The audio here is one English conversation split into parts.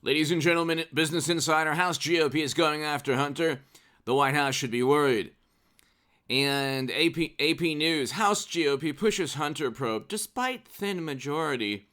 Ladies and gentlemen, Business Insider, House GOP is going after Hunter. The White House should be worried. And AP News, House GOP pushes Hunter probe despite thin majority.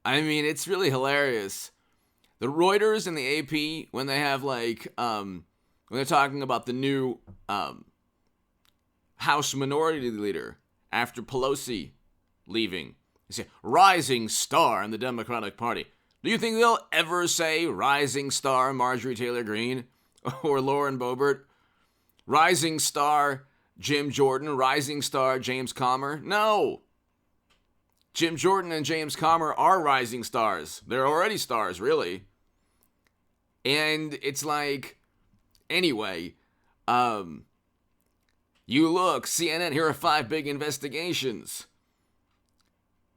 I mean, it's really hilarious. The Reuters and the AP, when they have when they're talking about the new House Minority Leader after Pelosi leaving, they say, rising star in the Democratic Party. Do you think they'll ever say rising star Marjorie Taylor Greene or Lauren Boebert? Rising star Jim Jordan, rising star James Comer? No. Jim Jordan and James Comer are rising stars. They're already stars, really. And it's like, anyway, you look, CNN, here are 5 big investigations.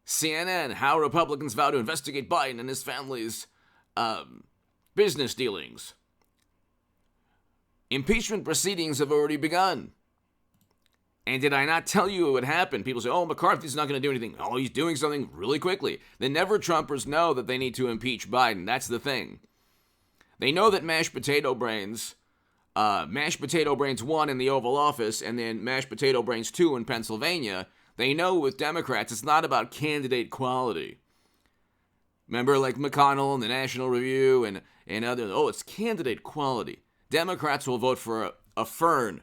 CNN, how Republicans vow to investigate Biden and his family's business dealings. Impeachment proceedings have already begun. And did I not tell you it would happen? People say, oh, McCarthy's not going to do anything. Oh, he's doing something really quickly. The never-Trumpers know that they need to impeach Biden. That's the thing. They know that mashed potato brains 1 in the Oval Office and then mashed potato brains 2 in Pennsylvania, they know with Democrats it's not about candidate quality. Remember, like McConnell and the National Review and others, it's candidate quality. Democrats will vote for a fern.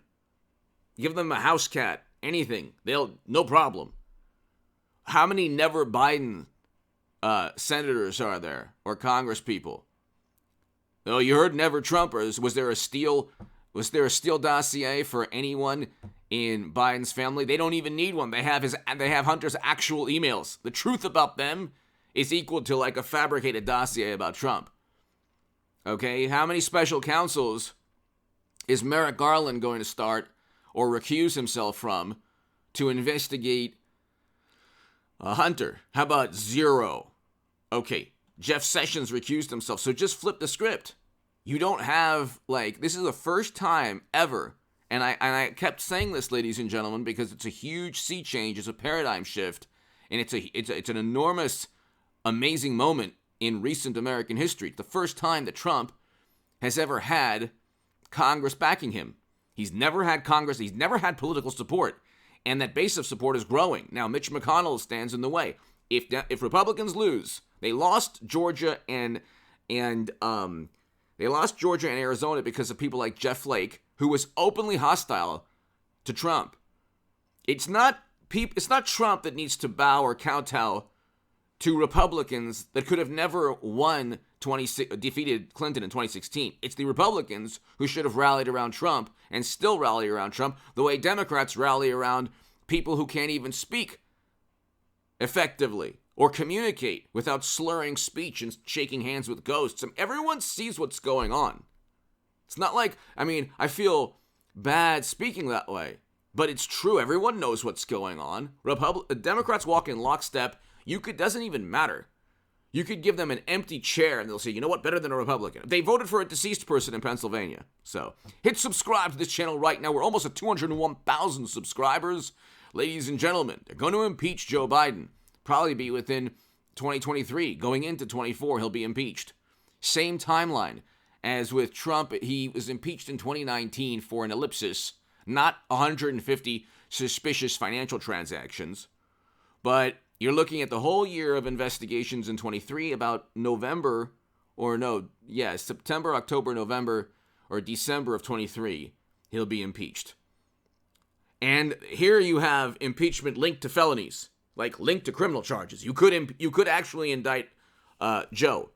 Give them a house cat, anything. No problem. How many never Biden senators are there or Congress people? Oh, you heard never Trumpers. Was there a Steele dossier for anyone in Biden's family? They don't even need one. They have Hunter's actual emails. The truth about them is equal to like a fabricated dossier about Trump. Okay, how many special counsels is Merrick Garland going to start or recuse himself from to investigate Hunter? How about 0? Okay, Jeff Sessions recused himself, so just flip the script. You don't have, this is the first time ever, and I kept saying this, ladies and gentlemen, because it's a huge sea change, it's a paradigm shift, and it's an enormous, amazing moment in recent American history. It's the first time that Trump has ever had Congress backing him. He's never had Congress, he's never had political support, and that base of support is growing. Now, Mitch McConnell stands in the way. If Republicans lose, they lost Georgia and Arizona because of people like Jeff Flake, who was openly hostile to Trump. It's not Trump that needs to bow or kowtow to Republicans that could have never defeated Clinton in 2016. It's the Republicans who should have rallied around Trump and still rally around Trump the way Democrats rally around people who can't even speak effectively or communicate without slurring speech and shaking hands with ghosts. Everyone sees what's going on. It's not like, I feel bad speaking that way, but it's true. Everyone knows what's going on. Democrats walk in lockstep. Doesn't even matter. You could give them an empty chair and they'll say, you know what, better than a Republican. They voted for a deceased person in Pennsylvania. So hit subscribe to this channel right now. We're almost at 201,000 subscribers. Ladies and gentlemen, they're going to impeach Joe Biden. Probably be within 2023. Going into 24, he'll be impeached. Same timeline as with Trump. He was impeached in 2019 for an ellipsis, not 150 suspicious financial transactions, but you're looking at the whole year of investigations in 23, about September, October, November, or December of 23, he'll be impeached. And here you have impeachment linked to felonies, like linked to criminal charges. You could actually indict Joe.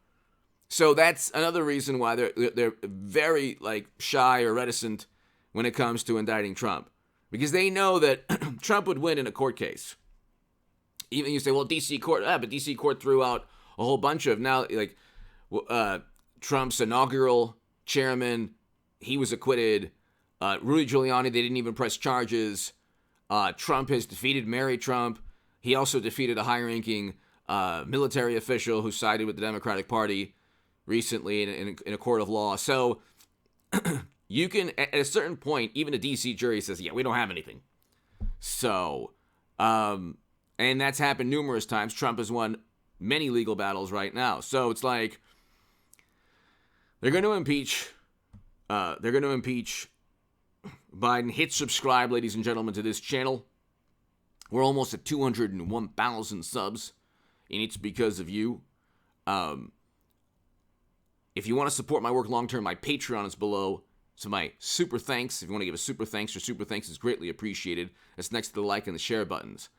So that's another reason why they're very shy or reticent when it comes to indicting Trump, because they know that Trump would win in a court case. Even you say, well, D.C. court, but D.C. court threw out a whole bunch of Trump's inaugural chairman. He was acquitted. Rudy Giuliani, they didn't even press charges. Trump has defeated Mary Trump. He also defeated a high-ranking military official who sided with the Democratic Party recently in a court of law. So you can, at a certain point, even a D.C. jury says, yeah, we don't have anything. So, and that's happened numerous times. Trump has won many legal battles right now. So it's like, They're going to impeach. They're going to impeach Biden. Hit subscribe, ladies and gentlemen, to this channel. We're almost at 201,000 subs, and it's because of you. If you want to support my work long term, my Patreon is below. So my super thanks, if you want to give a super thanks, your super thanks is greatly appreciated. It's next to the like and the share buttons.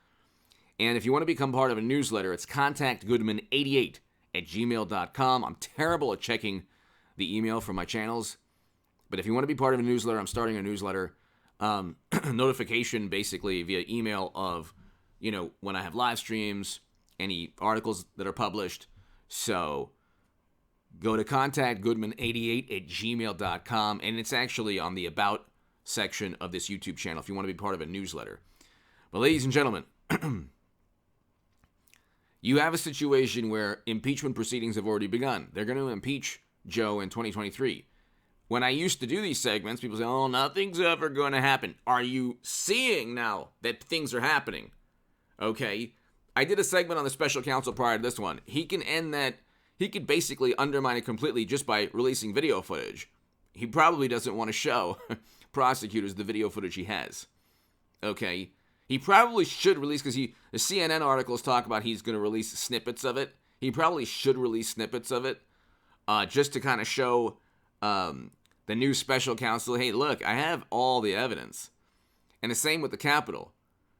And if you want to become part of a newsletter, it's contactgoodman88@gmail.com. I'm terrible at checking the email for my channels. But if you want to be part of a newsletter, I'm starting a newsletter. Notification basically via email of, when I have live streams, any articles that are published. So go to contactgoodman88@gmail.com, and it's actually on the About section of this YouTube channel if you want to be part of a newsletter. But ladies and gentlemen, you have a situation where impeachment proceedings have already begun. They're going to impeach Joe in 2023. When I used to do these segments, people say, oh, nothing's ever going to happen. Are you seeing now that things are happening? Okay. I did a segment on the special counsel prior to this one. He can end that. He could basically undermine it completely just by releasing video footage. He probably doesn't want to show prosecutors the video footage he has. Okay. He probably should release, because the CNN articles talk about he's going to release snippets of it. He probably should release snippets of it just to kind of show the new special counsel, hey, look, I have all the evidence. And the same with the Capitol.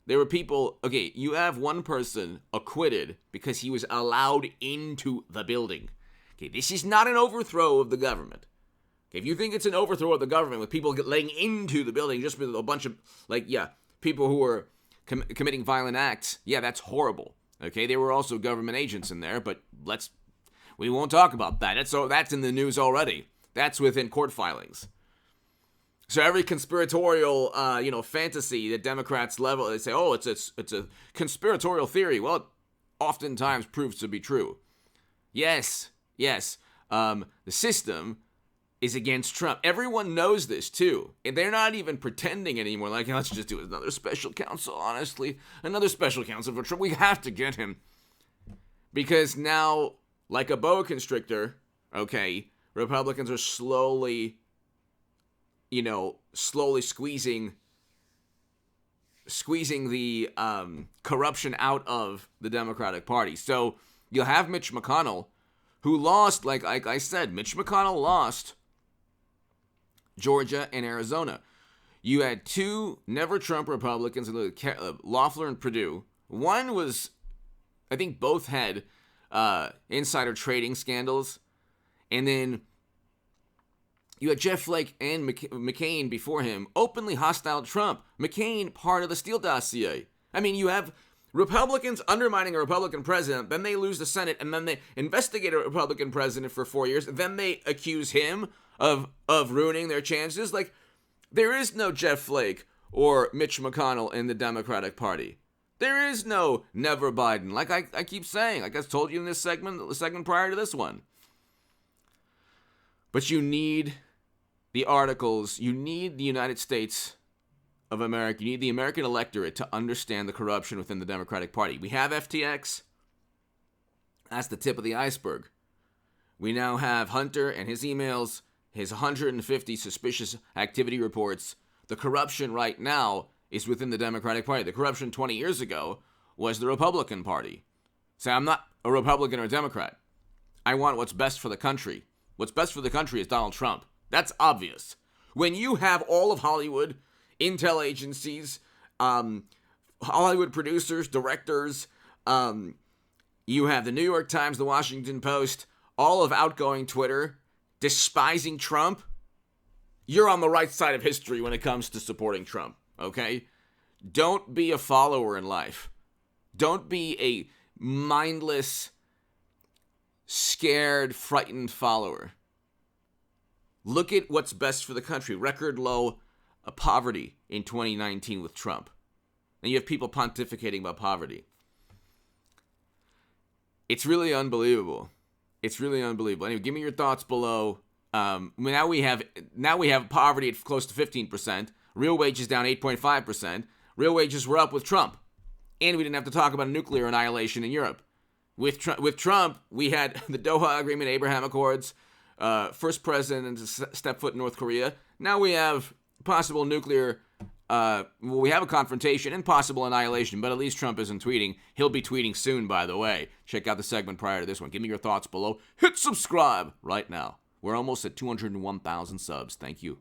There were people, okay, you have one person acquitted because he was allowed into the building. Okay, this is not an overthrow of the government. Okay, if you think it's an overthrow of the government with people letting into the building just with a bunch of, people who are committing violent acts, that's horrible. Okay, there were also government agents in there, but we won't talk about that. That's in the news already. That's within court filings. So every conspiratorial, fantasy that Democrats level, they say, oh, it's a conspiratorial theory. Well, it oftentimes proves to be true. Yes. The system is against Trump. Everyone knows this too, and they're not even pretending anymore. Like, let's just do another special counsel. Honestly, another special counsel for Trump. We have to get him because now, like a boa constrictor, okay. Republicans are slowly squeezing the corruption out of the Democratic Party. So you'll have Mitch McConnell, who lost, like I said, Mitch McConnell lost Georgia and Arizona. You had two never-Trump Republicans, Loeffler and Perdue. One was, I think both had insider trading scandals. And then you had Jeff Flake and McCain before him, openly hostile to Trump. McCain, part of the Steele dossier. I mean, you have Republicans undermining a Republican president, then they lose the Senate, and then they investigate a Republican president for 4 years, then they accuse him of ruining their chances. Like, there is no Jeff Flake or Mitch McConnell in the Democratic Party. There is no never Biden. Like I keep saying, like I told you in this segment, the segment prior to this one. But you need the articles, you need the United States of America, you need the American electorate to understand the corruption within the Democratic Party. We have FTX. That's the tip of the iceberg. We now have Hunter and his emails, his 150 suspicious activity reports. The corruption right now is within the Democratic Party. The corruption 20 years ago was the Republican Party. So I'm not a Republican or a Democrat. I want what's best for the country. What's best for the country is Donald Trump. That's obvious. When you have all of Hollywood, intel agencies, Hollywood producers, directors, you have the New York Times, the Washington Post, all of outgoing Twitter, despising Trump, you're on the right side of history when it comes to supporting Trump, okay? Don't be a follower in life. Don't be a mindless, scared, frightened follower. Look at what's best for the country. Record low poverty in 2019 with Trump. And you have people pontificating about poverty. It's really unbelievable. It's really unbelievable. Anyway, give me your thoughts below. Now we have poverty at close to 15%. Real wages down 8.5%. Real wages were up with Trump. And we didn't have to talk about a nuclear annihilation in Europe. With Trump, we had the Doha Agreement, Abraham Accords, first president to step foot in North Korea. Now we have possible nuclear. We have a confrontation and possible annihilation, but at least Trump isn't tweeting. He'll be tweeting soon, by the way. Check out the segment prior to this one. Give me your thoughts below. Hit subscribe right now. We're almost at 201,000 subs. Thank you.